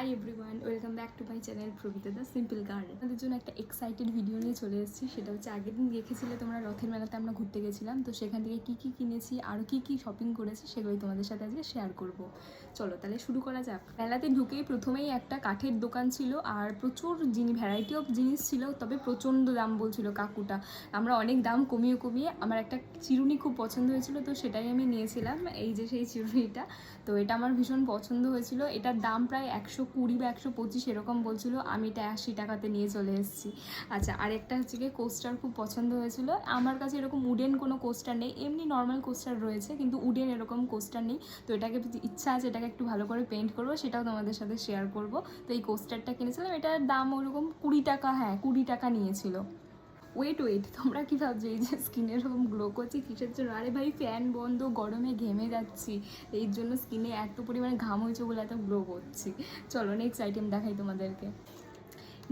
High everyone, welcome back to my channel Prabita the simple garden. আমাদের জন্য একটা excited video নিয়ে চলে এসেছি। সেটা হচ্ছে আগের দিন দেখেছিলে তোমরা রথের মেলাতে আমরা ঘুরতে গেছিলাম, তো সেখান থেকে কী কী কিনেছি আর কী শপিং করেছি সেগুলোই তোমাদের সাথে আজকে শেয়ার করব। চলো তাহলে শুরু করা যাক। মেলাতে ঢুকেই প্রথমেই একটা কাঠের দোকান ছিল আর প্রচুর ভ্যারাইটি অফ জিনিস ছিল, তবে প্রচণ্ড দাম বলছিল কাকুটা। আমরা অনেক দাম কমিয়ে আমার একটা চিরুনি খুব পছন্দ হয়েছিল, তো সেটাই আমি নিয়েছিলাম। এই যে সেই চিরুনিটা, তো এটা আমার ভীষণ পছন্দ হয়েছিল। এটার দাম প্রায় 120 বা 125 এরকম বলছিল, আমি এটা 80 টাকাতে নিয়ে চলে এসেছি। আচ্ছা, আরেকটা হচ্ছে গিয়ে কোস্টার খুব পছন্দ হয়েছিল। আমার কাছে এরকম উডেন কোনো কোস্টার নেই, এমনি নর্মাল কোস্টার রয়েছে, কিন্তু উডেন এরকম কোস্টার নেই। তো এটাকে ইচ্ছা আছে এটাকে একটু ভালো করে পেন্ট করবো, সেটাও তোমাদের সাথে শেয়ার করব। তো এই কোস্টারটা কিনেছিলাম, এটার দাম ওরকম 20 টাকা, 20 টাকা নিয়েছিল। ওয়েট, তোমরা কী ভাবছো এই যে স্কিনে এরকম গ্লো করছি কিসের জন্য? আরে ভাই, ফ্যান বন্ধ, গরমে ঘেমে যাচ্ছি, এই জন্য স্কিনে এত পরিমাণে ঘাম হয়েছে বলে এত গ্লো করছি। চলো নেক্সট আইটেম দেখাই তোমাদেরকে।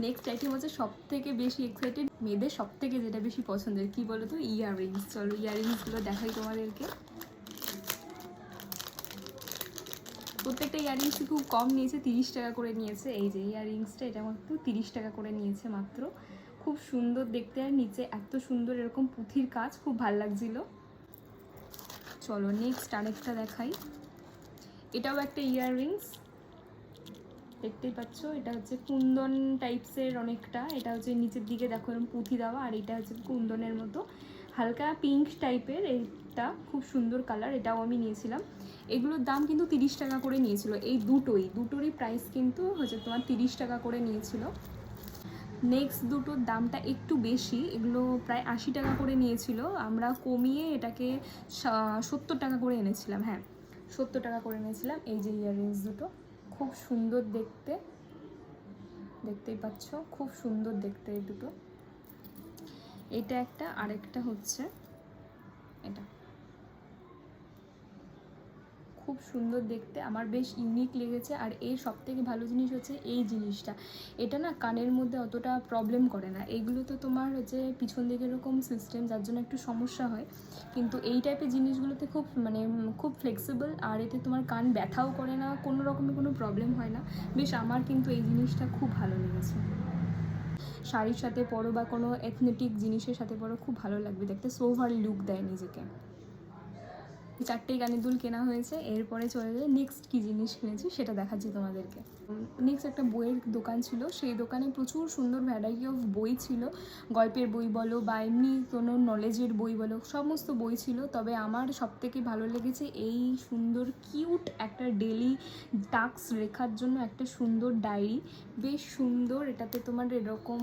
নেক্সট আইটেম হচ্ছে সব থেকে বেশি এক্সাইটেড, মেয়েদের সব থেকে যেটা বেশি পছন্দের, কী বলো তো? ইয়াররিংস। চলো ইয়াররিংসগুলো দেখাই তোমাদেরকে। প্রত্যেকটা ইয়াররিংসই খুব কম নিয়েছে, 30 টাকা করে নিয়েছে। এই যে ইয়াররিংসটা, এটা মাত্র 30 টাকা করে নিয়েছে মাত্র। খুব সুন্দর দেখতে, আর নিচে এত সুন্দর এরকম পুঁথির কাজ, খুব ভাল লাগছিল। চলো নেক্সট আরেকটা দেখাই। এটাও একটা ইয়াররিংস, দেখতেই পাচ্ছ। এটা হচ্ছে কুন্দন টাইপসের অনেকটা। এটা হচ্ছে নিচের দিকে দেখো এরকম পুঁথি দেওয়া, আর এটা হচ্ছে কুন্দনের মতো হালকা পিঙ্ক টাইপের। এইটা খুব সুন্দর কালার, এটাও আমি নিয়েছিলাম। এগুলোর দাম কিন্তু 30 টাকা করে নিয়েছিল। এই দুটোরই প্রাইস কিন্তু হচ্ছে তোমার 30 টাকা করে নিয়েছিল। নেক্সট দুটোর দামটা একটু বেশি, এগুলো প্রায় 80 টাকা করে নিয়েছিল। আমরা কমিয়ে এটাকে 70 টাকা করে এনেছিলাম। 70 টাকা করে নিয়েছিলাম। এই যে ইয়াররিংস দুটো খুব সুন্দর দেখতে, দেখতেই পাচ্ছ, খুব সুন্দর দেখতে এই দুটো। এটা একটা, আরেকটা হচ্ছে এটা, খুব সুন্দর দেখতে, আমার বেশ ইউনিক লেগেছে। আর এর সবথেকে ভালো জিনিস হচ্ছে এই জিনিসটা, এটা না কানের মধ্যে অতটা প্রবলেম করে না। এইগুলো তো তোমার হচ্ছে পিছন দিকে এরকম সিস্টেম, যার জন্য একটু সমস্যা হয়, কিন্তু এই টাইপের জিনিসগুলোতে খুব ফ্লেক্সিবল, আর এতে তোমার কান ব্যথাও করে না, কোনো রকমের কোনো প্রবলেম হয় না। বেশ আমার কিন্তু এই জিনিসটা খুব ভালো লেগেছে। শাড়ির সাথে পরো বা কোনো এথনিক জিনিসের সাথে পরো, খুব ভালো লাগবে দেখতে, সোভার লুক দেয় নিজেকে। 4টেই কানের দুল কেনা হয়েছে। এরপরে চলে যায় নেক্সট কী জিনিস কিনেছি সেটা দেখাচ্ছি তোমাদেরকে। নেক্সট একটা বইয়ের দোকান ছিল, সেই দোকানে প্রচুর সুন্দর ভ্যারাইটি অফ বই ছিল। গল্পের বই বলো বা এমনি কোনো নলেজের বই বলো, সমস্ত বই ছিল। তবে আমার সবথেকে ভালো লেগেছে এই সুন্দর কিউট একটা ডেলি টাস্ক লেখার জন্য একটা সুন্দর ডায়েরি, বেশ সুন্দর। এটাতে তোমার এরকম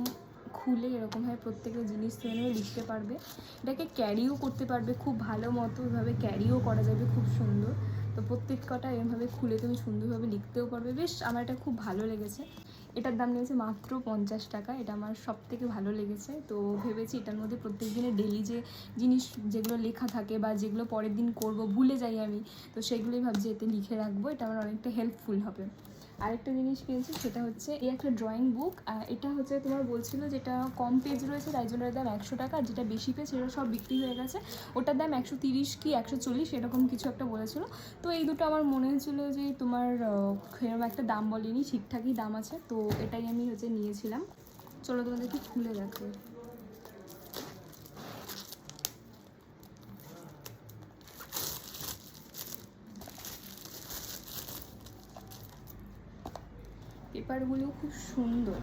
খুলে এরকমভাবে প্রত্যেকটা জিনিস তুমি লিখতে পারবে, এটাকে ক্যারিও করতে পারবে খুব ভালো মতো, এভাবে ক্যারিও করা যাবে খুব সুন্দর। তো প্রত্যেক কটা এভাবে খুলে তুমি সুন্দরভাবে লিখতেও পারবে। বেশ আমার এটা খুব ভালো লেগেছে। এটার দাম নিয়েছে মাত্র 50 টাকা। এটা আমার সব থেকে ভালো লেগেছে। তো ভেবেছি এটার মধ্যে প্রত্যেক দিনের ডেলি যে জিনিস যেগুলো লেখা থাকে বা যেগুলো পরের দিন করব ভুলে যাই আমি, তো সেগুলোই ভাবছি এতে লিখে রাখবো, এটা আমার অনেকটা হেল্পফুল হবে। আরেকটা জিনিস কিনেছি, সেটা হচ্ছে এই একটা ড্রয়িং বুক। এটা হচ্ছে তোমার বলছিল যেটা কম পেজ রয়েছে তাই জন্য এর দাম 100 টাকা, যেটা বেশি পেজ সেটা সব বিক্রি হয়ে গেছে, ওটার দাম 130 কি 140 এরকম কিছু একটা বলেছিল। তো এই দুটো আমার মনে হয়েছিল যে তোমার সেরকম একটা দাম বলেনি, ঠিকঠাকই দাম আছে, তো এটাই আমি হচ্ছে নিয়েছিলাম। চলো তোমাদেরকে খুলে দেখো। পেপারগুলো খুব সুন্দর,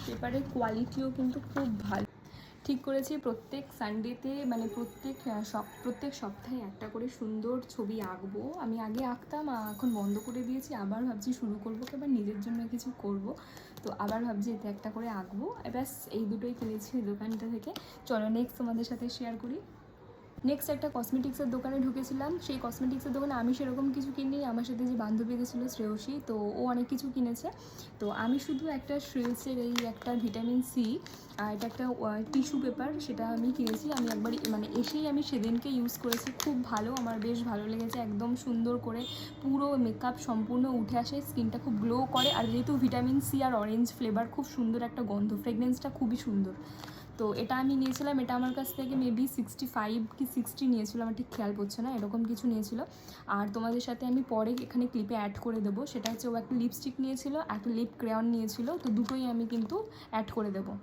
পেপারের কোয়ালিটিও কিন্তু খুব ভালো। ঠিক করেছি প্রত্যেক সানডেতে মানে প্রত্যেক সপ্তাহে একটা করে সুন্দর ছবি আঁকবো। আমি আগে আঁকতাম, এখন বন্ধ করে দিয়েছি, আবার ভাবছি শুরু করবো, এবার নিজের জন্য কিছু করব, তো আবার ভাবছি এতে একটা করে আঁকবো। ব্যাস এই দুটোই কিনেছি দোকানটা থেকে। চলো নেক্সট তোমাদের সাথে শেয়ার করি। নেক্সট একটা কসমেটিক্সের দোকানে ঢুকেছিলাম। সেই কসমেটিক্সের দোকানে আমি সেরকম কিছু কিনি, আমার সাথে যে বান্ধবী গেছিলো শ্রেয়সী, তো ও অনেক কিছু কিনেছে। তো আমি শুধু একটা শ্রেয়সের এই একটা ভিটামিন সি, এটা একটা টিস্যু পেপার, সেটা আমি কিনেছি। আমি একবার মানে এসেই আমি সেদিনকে ইউজ করেছি, খুব ভালো, আমার বেশ ভালো লেগেছে। একদম সুন্দর করে পুরো মেকআপ সম্পূর্ণ উঠে আসে, স্কিনটা খুব গ্লো করে, আর যেহেতু ভিটামিন সি আর অরেঞ্জ ফ্লেভার, খুব সুন্দর একটা গন্ধ, ফ্রেগনেন্সটা খুবই সুন্দর। তো এটা আমি নিয়েছিলাম, এটা আমার কাছ থেকে মেবি 65 কি 60 নিয়েছিল, আমার ঠিক খেয়াল পড়ছে না, এরকম কিছু নিয়েছিল। আর তোমাদের সাথে আমি পরে এখানে ক্লিপে অ্যাড করে দেবো। সেটা হচ্ছে ও একটা লিপস্টিক নিয়েছিল, একটা লিপ ক্রেয়ন নিয়েছিল, তো দুটোই আমি কিন্তু অ্যাড করে দেবো।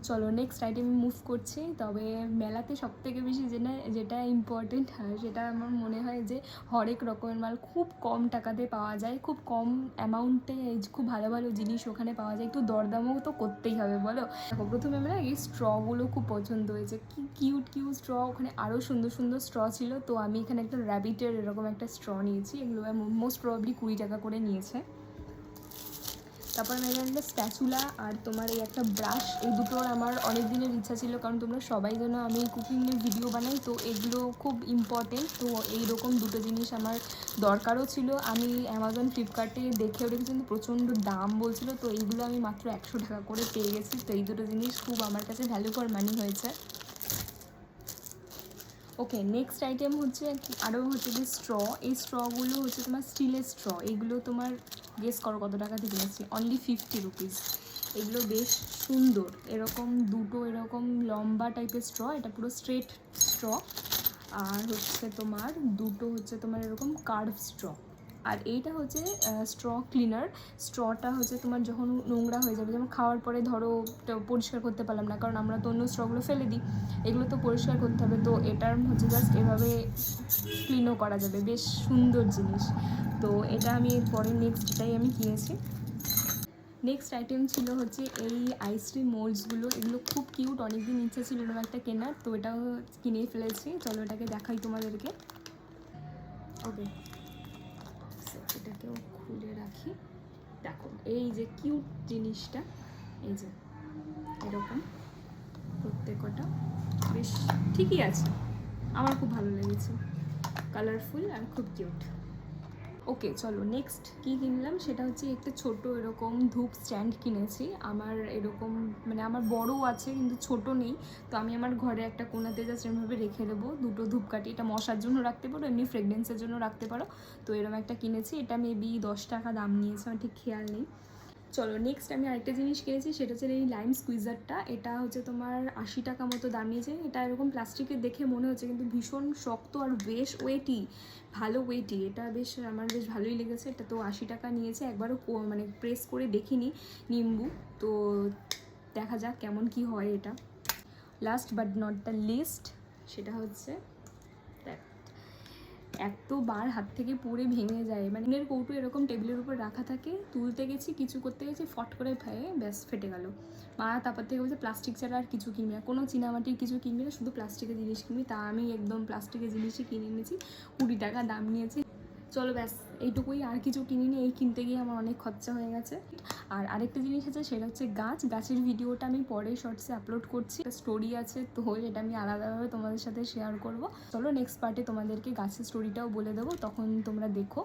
চলো নেক্সট আইটেমে মুভ করছি। তবে মেলাতে সবথেকে বেশি যেটা ইম্পর্টেন্ট হয় সেটা আমার মনে হয় যে হরেক রকমের মাল খুব কম টাকাতে পাওয়া যায়, খুব কম অ্যামাউন্টে খুব ভালো ভালো জিনিস ওখানে পাওয়া যায়। একটু দরদামও তো করতেই হবে বলো। দেখো প্রথমে আমরা এই স্ট্রগুলো খুব পছন্দ হয়েছে, কি কিউট কিউট স্ট্র, ওখানে আরও সুন্দর সুন্দর স্ট্র ছিল। তো আমি এখানে একটা র্যাবিটের এরকম একটা স্ট্র নিয়েছি, এগুলো মোস্ট প্রবাবলি 20 টাকা করে নিয়েছে। তারপর আমি একটা স্প্যাচুলা আর তোমার এই একটা ব্রাশ, এই দুটোর আমার অনেক দিনের ইচ্ছা ছিল, কারণ তোমরা সবাই যেন আমি কুকিংয়ের ভিডিও বানাই, তো এগুলো খুব ইম্পর্টেন্ট। তো এইরকম দুটো জিনিস আমার দরকারও ছিল। আমি অ্যামাজন ফ্লিপকার্টে দেখেও রেখেছি, কিন্তু প্রচণ্ড দাম বলছিল, তো এইগুলো আমি মাত্র 100 টাকা করে পেয়ে গেছি। তো এই দুটো জিনিস খুব আমার কাছে ভ্যালু ফর মানি হয়েছে। ওকে, নেক্সট আইটেম হচ্ছে আরও হচ্ছে যে স্ট্র। এই স্ট্রগুলো হচ্ছে তোমার স্টিলের স্ট্র, এইগুলো তোমার গেস করো কত টাকাতে কিনেছি, অনলি 50 রুপিস। এগুলো বেশ সুন্দর, এরকম দুটো এরকম লম্বা টাইপের স্ট্র, এটা পুরো স্ট্রেট স্ট্র। আর হচ্ছে তোমার দুটো হচ্ছে তোমার এরকম কার্ভ স্ট্র। আর এইটা হচ্ছে স্ট্র ক্লিনার। স্ট্রটা হচ্ছে তোমার যখন নোংরা হয়ে যাবে, যেমন খাওয়ার পরে ধরো পরিষ্কার করতে পারলাম না, কারণ আমরা তো অন্য স্ট্রগুলো ফেলে দিই, এগুলো তো পরিষ্কার করতে হবে। তো এটার হচ্ছে জাস্ট এভাবে ক্লিনও করা যাবে, বেশ সুন্দর জিনিস। তো এটা আমি এরপরে নেক্সট এটাই আমি কিনেছি। নেক্সট আইটেম ছিল হচ্ছে এই আইসক্রিম মোল্ডসগুলো, এগুলো খুব কিউট, অনেকদিন ইচ্ছা ছিল এরকম একটা কেনার, তো এটাও কিনেই ফেলেছি। চলো এটাকে দেখাই তোমাদেরকে। ওকে, এটাকেও খুলে রাখি। দেখো এই যে কিউট জিনিসটা, এই যে এরকম প্রত্যেকটা বেশ ঠিকই আছে, আমার খুব ভালো লেগেছে, কালারফুল আর খুব কিউট। ওকে চলো নেক্সট কী কিনলাম সেটা হচ্ছে একটা ছোট এরকম ধূপ স্ট্যান্ড কিনেছি। আমার এরকম মানে আমার বড়ও আছে কিন্তু ছোট নেই, তো আমি আমার ঘরে একটা কোনাতে জাস্ট এরমভাবে রেখে দেবো দুটো ধূপকাঠি। এটা মশার জন্য রাখতে পারো, এমনি ফ্রেগনেন্সের জন্য রাখতে পারো। তো এরকম একটা কিনেছি, এটা মেবি 10 টাকা দাম নিয়েছে, আমার ঠিক খেয়াল নেই। চলো নেক্সট আমি আরেকটা জিনিস কিনেছি, সেটা হচ্ছে এই লাইম স্কুইজারটা। এটা হচ্ছে তোমার 80 টাকা মতো দাম নিয়েছে। এটা এরকম প্লাস্টিকের দেখে মনে হচ্ছে, কিন্তু ভীষণ শক্ত আর বেশ ওয়েটি, ভালো ওয়েটি। এটা বেশ আমার বেশ ভালোই লেগেছে। এটা তো 80 টাকা নিয়েছে, একবারও মানে প্রেস করে দেখিনি নিম্বু, তো দেখা যাক কেমন কি হয় এটা। Last but not the least, সেটা হচ্ছে এতবার হাত থেকে পড়ে ভেঙে যায়, মানে নুনের কৌটো এরকম টেবিলের উপর রাখা থাকে, তুলতে গেছি কিছু করতে গেছি, ফট করে ভয়ে ব্যাস ফেটে গেল। মা তারপর থেকে বলছে প্লাস্টিক ছাড়া আর কিছু কিনবি না, কোনো চীনামাটির কিছু কিনবি না, শুধু প্লাস্টিকের জিনিস কিনবি। তা আমি একদম প্লাস্টিকের জিনিসই কিনে নিয়েছি, 20 টাকা দাম নিয়েছে। চলো ব্যাস এইটুকুই, আর কিছু কিনিনি, এই কিনতে গিয়ে আমার অনেক খরচা হয়ে গেছে। আর আরেকটা জিনিস আছে, সেটা হচ্ছে গাছের ভিডিওটা আমি পরে শর্টসে আপলোড করছি, একটা স্টোরি আছে, তো এটা আমি আলাদাভাবে তোমাদের সাথে শেয়ার করব। চলো নেক্সট পার্টে তোমাদেরকে গাছের স্টোরিটাও বলে দেবো, তখন তোমরা দেখো।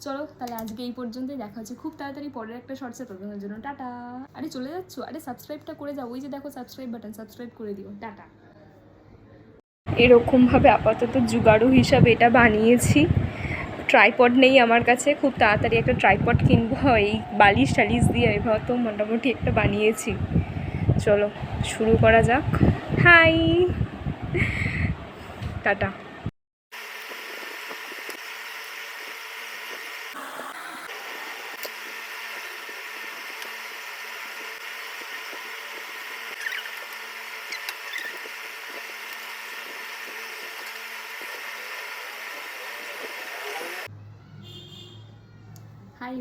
চলো তাহলে আজকে এই পর্যন্তই, দেখা হচ্ছে খুব তাড়াতাড়ি পরের একটা শর্টসে, ততক্ষণের জন্য টাটা। আরে চলে যাচ্ছ, আরে সাবস্ক্রাইবটা করে যাও, ওই যে দেখো সাবস্ক্রাইব বাটন, সাবস্ক্রাইব করে দিও, টাটা। এরকমভাবে আপাতত জুগাড়ু হিসাবে এটা বানিয়েছি। ট্রাইপড নেই আমার কাছে, খুব তাড়াতাড়ি একটা ট্রাইপড কিনবো, এই বালিশ টালিশ দিয়ে এভাবে তো মোটামুটি একটা বানিয়েছি। চলো শুরু করা যাক। Hi, tata. Hi,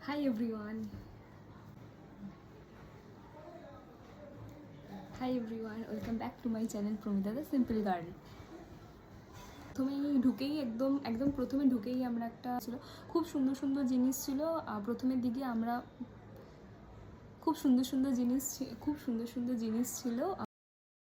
hi everyone. Hi everyone, welcome back to my channel Promita the Simple Girl. প্রথমেই ঢুকেই একদম প্রথমে ঢুকেই আমরা একটা ছিল, খুব সুন্দর সুন্দর জিনিস ছিল। প্রথমের দিকে আমরা খুব সুন্দর সুন্দর জিনিস ছিল।